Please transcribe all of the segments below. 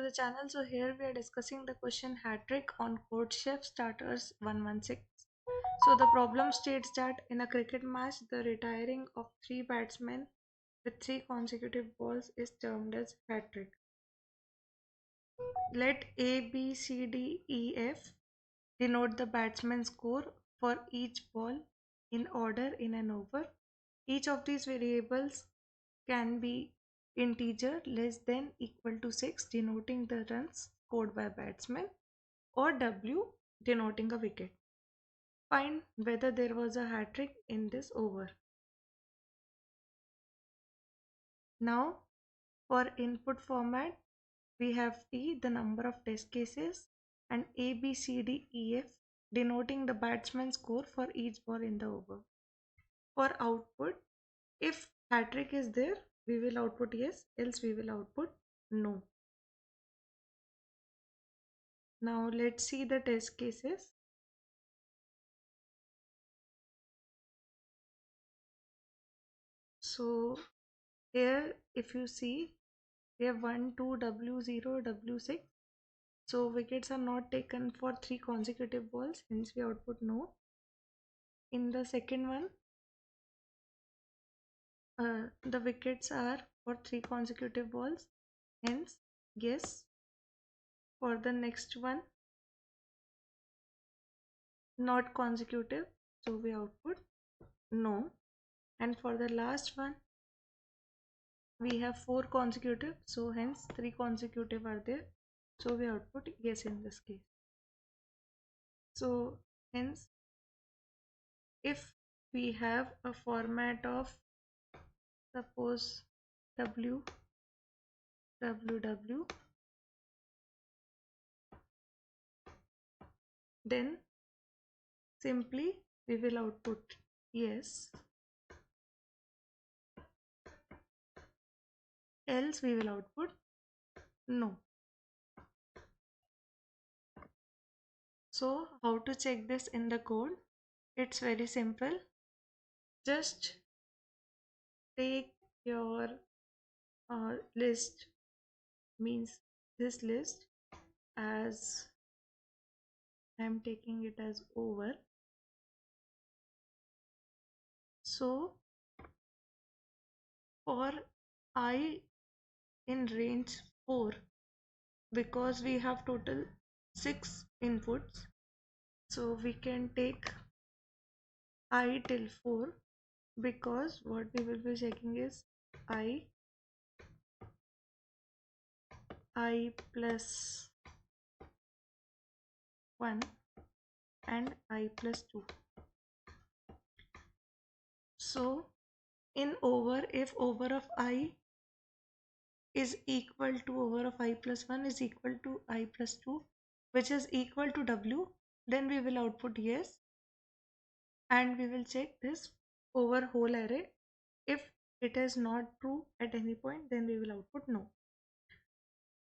to the channel. So here we are discussing the question Hattrick on Codechef starters 116. So the problem states that in a cricket match, the retiring of 3 batsmen with 3 consecutive balls is termed as Hattrick. Let A, B, C, D, E, F denote the batsman's score for each ball in order in an over. Each of these variables can be integer less than equal to 6 denoting the runs scored by batsman, or W denoting a wicket. Find whether there was a hat trick in this over. Now for input format, we have T, the number of test cases, and A, B, C, D, E, F denoting the batsman's score for each ball in the over. For output, if hat trick is there, we will output yes, else we will output no. Now let's see the test cases. So here if you see, we have 1, 2, W0, W6. So wickets are not taken for 3 consecutive balls, hence we output no. In the second one, the wickets are for 3 consecutive balls, hence yes. For the next one, not consecutive, so we output no. And for the last one, we have 4 consecutive, so hence 3 consecutive are there, so we output yes in this case. So hence, if we have a format of suppose W, W, W, then simply we will output yes, else we will output no. So how to check this in the code? It's very simple. Just take your list, means this list, as I'm taking it as over. So for I in range 4, because we have total 6 inputs, so we can take I till 4, because what we will be checking is I plus 1 and I plus 2. So in over, if over of I is equal to over of I plus 1 is equal to I plus 2, which is equal to W, then we will output yes, and we will check this over whole array. If it is not true at any point, then we will output no.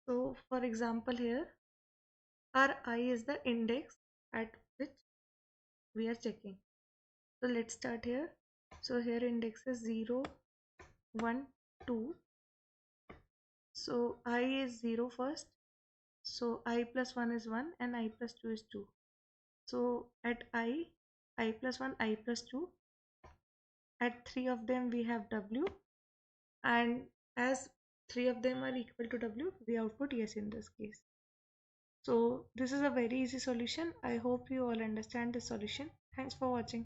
So for example, here our I is the index at which we are checking. So let's start here. So here index is 0, 1, 2. So I is 0 first. So I plus 1 is 1 and I plus 2 is 2. So at I plus 1, I plus 2. At 3 of them we have W, and as 3 of them are equal to W, we output yes in this case. So this is a very easy solution. I hope you all understand the solution. Thanks for watching.